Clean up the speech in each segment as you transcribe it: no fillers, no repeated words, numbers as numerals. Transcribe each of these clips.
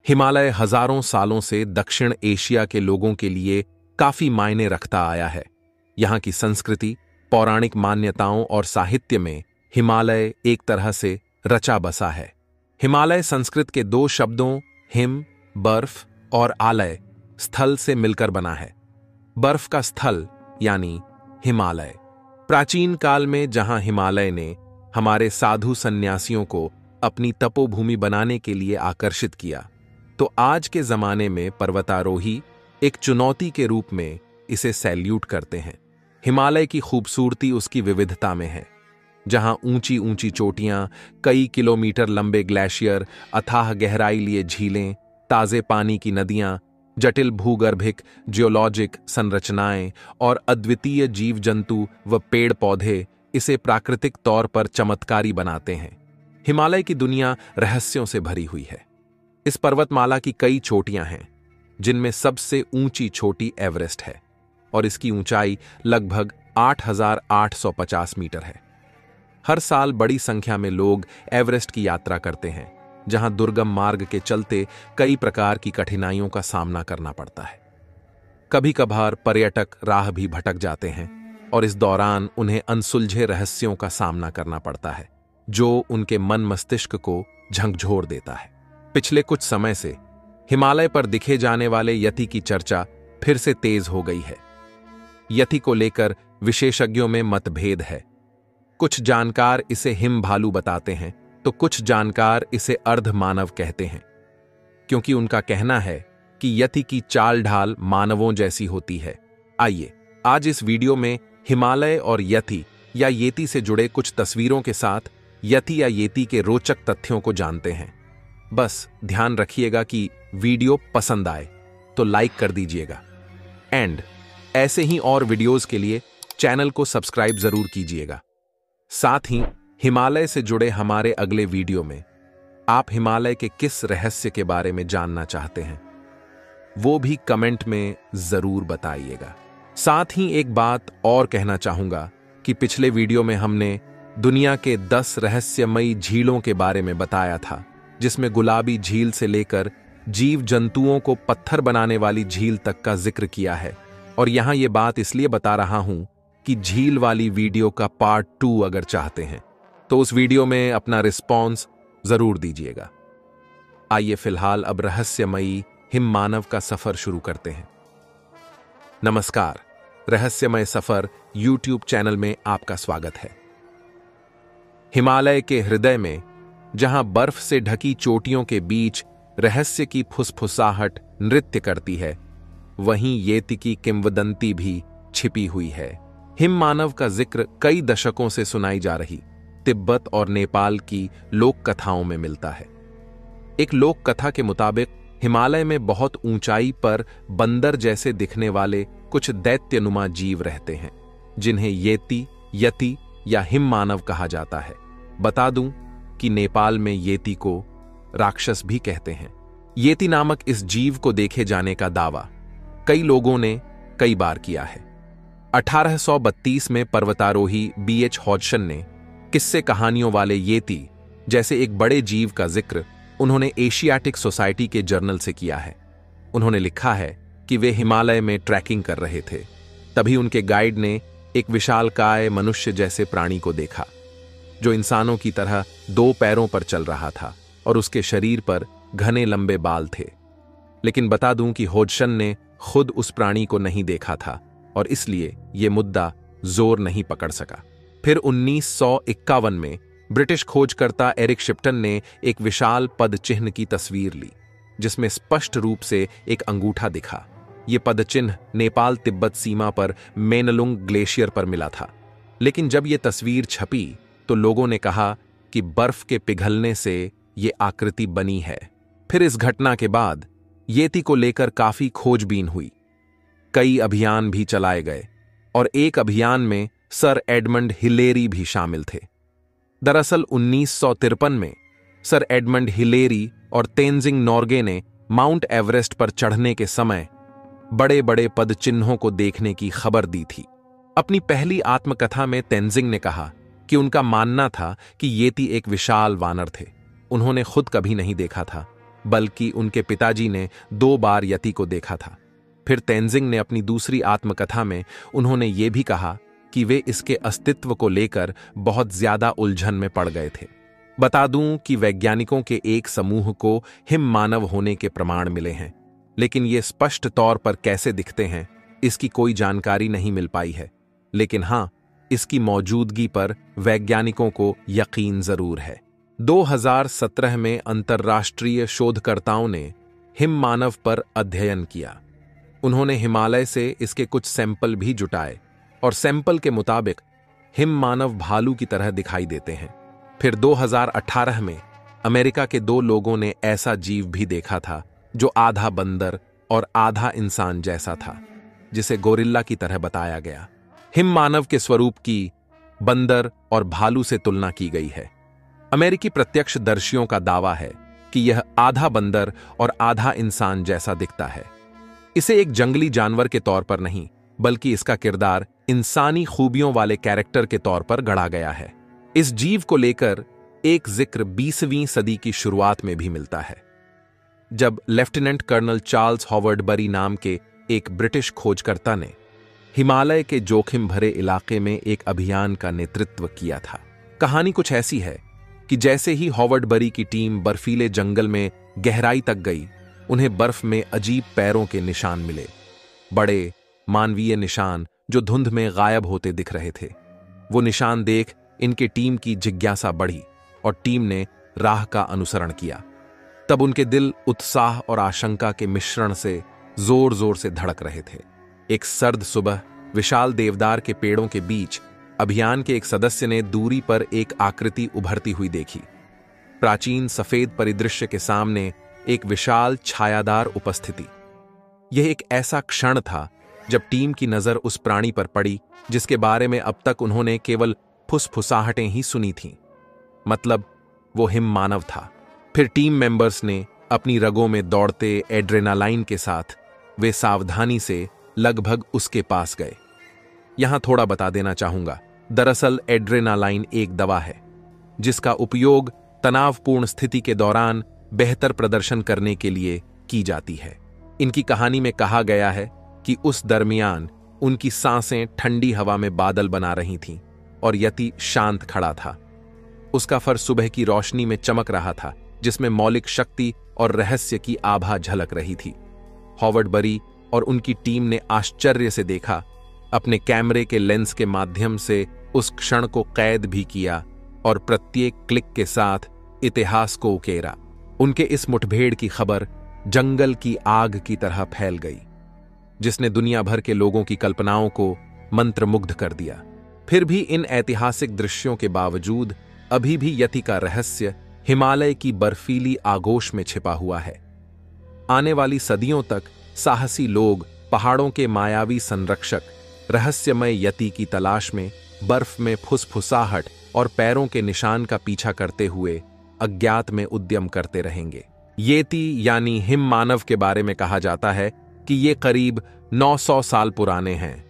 हिमालय हजारों सालों से दक्षिण एशिया के लोगों के लिए काफी मायने रखता आया है। यहाँ की संस्कृति, पौराणिक मान्यताओं और साहित्य में हिमालय एक तरह से रचा बसा है। हिमालय संस्कृत के दो शब्दों हिम, बर्फ और आलय, स्थल से मिलकर बना है। बर्फ का स्थल यानी हिमालय। प्राचीन काल में जहां हिमालय ने हमारे साधु सन्यासियों को अपनी तपोभूमि बनाने के लिए आकर्षित किया, तो आज के जमाने में पर्वतारोही एक चुनौती के रूप में इसे सैल्यूट करते हैं। हिमालय की खूबसूरती उसकी विविधता में है, जहां ऊंची ऊंची चोटियां, कई किलोमीटर लंबे ग्लेशियर, अथाह गहराई लिए झीलें, ताजे पानी की नदियां, जटिल भूगर्भिक जियोलॉजिक संरचनाएं और अद्वितीय जीव जंतु व पेड़ पौधे इसे प्राकृतिक तौर पर चमत्कारी बनाते हैं। हिमालय की दुनिया रहस्यों से भरी हुई है। इस पर्वतमाला की कई चोटियां हैं, जिनमें सबसे ऊंची चोटी एवरेस्ट है और इसकी ऊंचाई लगभग 8,850 मीटर है। हर साल बड़ी संख्या में लोग एवरेस्ट की यात्रा करते हैं, जहां दुर्गम मार्ग के चलते कई प्रकार की कठिनाइयों का सामना करना पड़ता है। कभी कभार पर्यटक राह भी भटक जाते हैं और इस दौरान उन्हें अनसुलझे रहस्यों का सामना करना पड़ता है, जो उनके मन मस्तिष्क को झकझोर देता है। पिछले कुछ समय से हिमालय पर दिखे जाने वाले यति की चर्चा फिर से तेज हो गई है। यति को लेकर विशेषज्ञों में मतभेद है। कुछ जानकार इसे हिम भालू बताते हैं, तो कुछ जानकार इसे अर्ध मानव कहते हैं, क्योंकि उनका कहना है कि यति की चाल ढाल मानवों जैसी होती है। आइए आज इस वीडियो में हिमालय और यति या येती से जुड़े कुछ तस्वीरों के साथ यति या येती के रोचक तथ्यों को जानते हैं। बस ध्यान रखिएगा कि वीडियो पसंद आए तो लाइक कर दीजिएगा एंड ऐसे ही और वीडियोस के लिए चैनल को सब्सक्राइब जरूर कीजिएगा। साथ ही हिमालय से जुड़े हमारे अगले वीडियो में आप हिमालय के किस रहस्य के बारे में जानना चाहते हैं, वो भी कमेंट में जरूर बताइएगा। साथ ही एक बात और कहना चाहूंगा कि पिछले वीडियो में हमने दुनिया के 10 रहस्यमयी झीलों के बारे में बताया था, जिसमें गुलाबी झील से लेकर जीव जंतुओं को पत्थर बनाने वाली झील तक का जिक्र किया है। और यहां यह बात इसलिए बता रहा हूं कि झील वाली वीडियो का पार्ट 2 अगर चाहते हैं तो उस वीडियो में अपना रिस्पॉन्स जरूर दीजिएगा। आइए फिलहाल अब रहस्यमयी हिम मानव का सफर शुरू करते हैं। नमस्कार, रहस्यमय सफर यूट्यूब चैनल में आपका स्वागत है। हिमालय के हृदय में, जहां बर्फ से ढकी चोटियों के बीच रहस्य की फुसफुसाहट नृत्य करती है, वहीं येती की किंवदंती भी छिपी हुई है। हिम मानव का जिक्र कई दशकों से सुनाई जा रही तिब्बत और नेपाल की लोक कथाओं में मिलता है। एक लोक कथा के मुताबिक हिमालय में बहुत ऊंचाई पर बंदर जैसे दिखने वाले कुछ दैत्यनुमा जीव रहते हैं, जिन्हें येती, यति या हिम मानव कहा जाता है। बता दूं कि नेपाल में येती को राक्षस भी कहते हैं। येती नामक इस जीव को देखे जाने का दावा कई लोगों ने कई बार किया है। 1832 में पर्वतारोही BH हॉडसन ने किस्से कहानियों वाले येती जैसे एक बड़े जीव का जिक्र उन्होंने एशियाटिक सोसाइटी के जर्नल से किया है। उन्होंने लिखा है कि वे हिमालय में ट्रैकिंग कर रहे थे, तभी उनके गाइड ने एक विशालकाय मनुष्य जैसे प्राणी को देखा, जो इंसानों की तरह 2 पैरों पर चल रहा था और उसके शरीर पर घने लंबे बाल थे। लेकिन बता दूं कि हॉडसन ने खुद उस प्राणी को नहीं देखा था और इसलिए यह मुद्दा जोर नहीं पकड़ सका। फिर 1951 में ब्रिटिश खोजकर्ता एरिक शिप्टन ने एक विशाल पद चिन्ह की तस्वीर ली, जिसमें स्पष्ट रूप से एक अंगूठा दिखा। यह पद चिन्ह नेपाल तिब्बत सीमा पर मेनलुंग ग्लेशियर पर मिला था। लेकिन जब यह तस्वीर छपी तो लोगों ने कहा कि बर्फ के पिघलने से यह आकृति बनी है। फिर इस घटना के बाद येती को लेकर काफी खोजबीन हुई। कई अभियान भी चलाए गए और एक अभियान में सर एडमंड हिलेरी भी शामिल थे। दरअसल 1953 में सर एडमंड हिलेरी और तेंजिंग नोर्गे ने माउंट एवरेस्ट पर चढ़ने के समय बड़े बड़े पद चिन्हों को देखने की खबर दी थी। अपनी पहली आत्मकथा में तेंजिंग ने कहा कि उनका मानना था कि येती एक विशाल वानर थे। उन्होंने खुद कभी नहीं देखा था, बल्कि उनके पिताजी ने 2 बार यति को देखा था। फिर तेंजिंग ने अपनी दूसरी आत्मकथा में उन्होंने ये भी कहा कि वे इसके अस्तित्व को लेकर बहुत ज्यादा उलझन में पड़ गए थे। बता दूं कि वैज्ञानिकों के एक समूह को हिम मानव होने के प्रमाण मिले हैं, लेकिन ये स्पष्ट तौर पर कैसे दिखते हैं इसकी कोई जानकारी नहीं मिल पाई है। लेकिन हां, इसकी मौजूदगी पर वैज्ञानिकों को यकीन जरूर है। 2017 में अंतर्राष्ट्रीय शोधकर्ताओं ने हिम मानव पर अध्ययन किया। उन्होंने हिमालय से इसके कुछ सैंपल भी जुटाए और सैंपल के मुताबिक हिम मानव भालू की तरह दिखाई देते हैं। फिर 2018 में अमेरिका के 2 लोगों ने ऐसा जीव भी देखा था जो आधा बंदर और आधा इंसान जैसा था, जिसे गोरिल्ला की तरह बताया गया। हिम मानव के स्वरूप की बंदर और भालू से तुलना की गई है। अमेरिकी प्रत्यक्षदर्शियों का दावा है कि यह आधा बंदर और आधा इंसान जैसा दिखता है। इसे एक जंगली जानवर के तौर पर नहीं, बल्कि इसका किरदार इंसानी खूबियों वाले कैरेक्टर के तौर पर गढ़ा गया है। इस जीव को लेकर एक जिक्र 20वीं सदी की शुरुआत में भी मिलता है, जब लेफ्टिनेंट कर्नल चार्ल्स हॉवर्ड बरी नाम के एक ब्रिटिश खोजकर्ता ने हिमालय के जोखिम भरे इलाके में एक अभियान का नेतृत्व किया था। कहानी कुछ ऐसी है कि जैसे ही हॉवर्ड बरी की टीम बर्फीले जंगल में गहराई तक गई, उन्हें बर्फ में अजीब पैरों के निशान मिले, बड़े मानवीय निशान जो धुंध में गायब होते दिख रहे थे। वो निशान देख इनकी टीम की जिज्ञासा बढ़ी और टीम ने राह का अनुसरण किया। तब उनके दिल उत्साह और आशंका के मिश्रण से जोर जोर से धड़क रहे थे। एक सर्द सुबह विशाल देवदार के पेड़ों के बीच अभियान के एक सदस्य ने दूरी पर एक आकृति उभरती हुई देखी। प्राचीन सफेद परिदृश्य के सामने एक विशाल छायादार उपस्थिति। यह एक ऐसा क्षण था जब टीम की नजर उस प्राणी पर पड़ी जिसके बारे में अब तक उन्होंने केवल फुसफुसाहटें ही सुनी थीं। मतलब वो हिम मानव था। फिर टीम मेंबर्स ने अपनी रगों में दौड़ते एड्रेनालाइन के साथ वे सावधानी से लगभग उसके पास गए। यहां थोड़ा बता देना चाहूंगा, दरअसल एड्रेनालाइन एक दवा है जिसका उपयोग तनावपूर्ण स्थिति के दौरान बेहतर प्रदर्शन करने के लिए की जाती है। इनकी कहानी में कहा गया है कि उस दरमियान उनकी सांसें ठंडी हवा में बादल बना रही थीं और यति शांत खड़ा था। उसका फर सुबह की रोशनी में चमक रहा था, जिसमें मौलिक शक्ति और रहस्य की आभा झलक रही थी। हॉवर्ड बरी और उनकी टीम ने आश्चर्य से देखा, अपने कैमरे के लेंस के माध्यम से उस क्षण को कैद भी किया और प्रत्येक क्लिक के साथ इतिहास को उकेरा। उनके इस मुठभेड़ की खबर जंगल की आग की तरह फैल गई, जिसने दुनिया भर के लोगों की कल्पनाओं को मंत्रमुग्ध कर दिया। फिर भी इन ऐतिहासिक दृश्यों के बावजूद अभी भी यति का रहस्य हिमालय की बर्फीली आगोश में छिपा हुआ है। आने वाली सदियों तक साहसी लोग पहाड़ों के मायावी संरक्षक रहस्यमय यति की तलाश में बर्फ में फुसफुसाहट और पैरों के निशान का पीछा करते हुए अज्ञात में उद्यम करते रहेंगे। येती यानी हिम मानव के बारे में कहा जाता है कि ये करीब 900 साल पुराने हैं।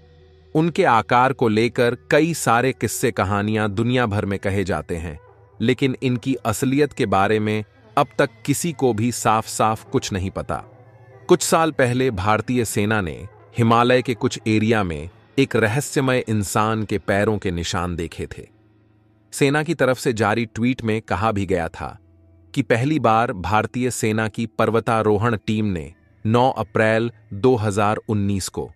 उनके आकार को लेकर कई सारे किस्से कहानियां दुनिया भर में कहे जाते हैं, लेकिन इनकी असलियत के बारे में अब तक किसी को भी साफ साफ कुछ नहीं पता। कुछ साल पहले भारतीय सेना ने हिमालय के कुछ एरिया में एक रहस्यमय इंसान के पैरों के निशान देखे थे। सेना की तरफ से जारी ट्वीट में कहा भी गया था कि पहली बार भारतीय सेना की पर्वतारोहण टीम ने 9 अप्रैल 2019 को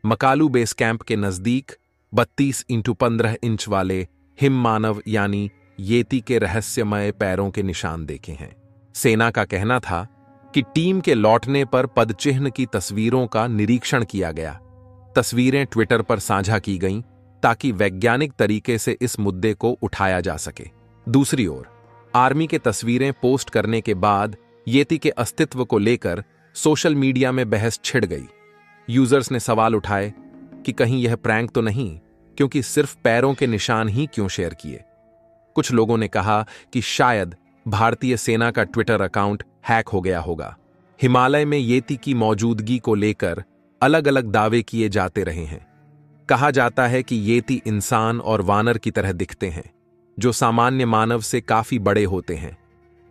मकालू बेस कैंप के नजदीक 32x15 इंच वाले हिम मानव यानी येती के रहस्यमय पैरों के निशान देखे हैं। सेना का कहना था कि टीम के लौटने पर पदचिह्न की तस्वीरों का निरीक्षण किया गया। तस्वीरें ट्विटर पर साझा की गईं ताकि वैज्ञानिक तरीके से इस मुद्दे को उठाया जा सके। दूसरी ओर आर्मी के तस्वीरें पोस्ट करने के बाद येती के अस्तित्व को लेकर सोशल मीडिया में बहस छिड़ गई। यूजर्स ने सवाल उठाए कि कहीं यह प्रैंक तो नहीं, क्योंकि सिर्फ पैरों के निशान ही क्यों शेयर किए। कुछ लोगों ने कहा कि शायद भारतीय सेना का ट्विटर अकाउंट हैक हो गया होगा। हिमालय में येती की मौजूदगी को लेकर अलग अलग दावे किए जाते रहे हैं। कहा जाता है कि येती इंसान और वानर की तरह दिखते हैं, जो सामान्य मानव से काफी बड़े होते हैं।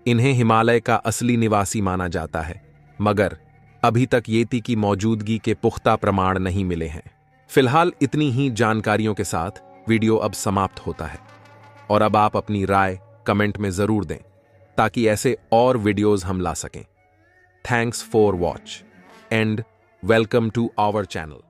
इन्हें हिमालय का असली निवासी माना जाता है, मगर अभी तक येती की मौजूदगी के पुख्ता प्रमाण नहीं मिले हैं। फिलहाल इतनी ही जानकारियों के साथ वीडियो अब समाप्त होता है, और अब आप अपनी राय कमेंट में जरूर दें ताकि ऐसे और वीडियोस हम ला सकें। Thanks for watch and welcome to our channel.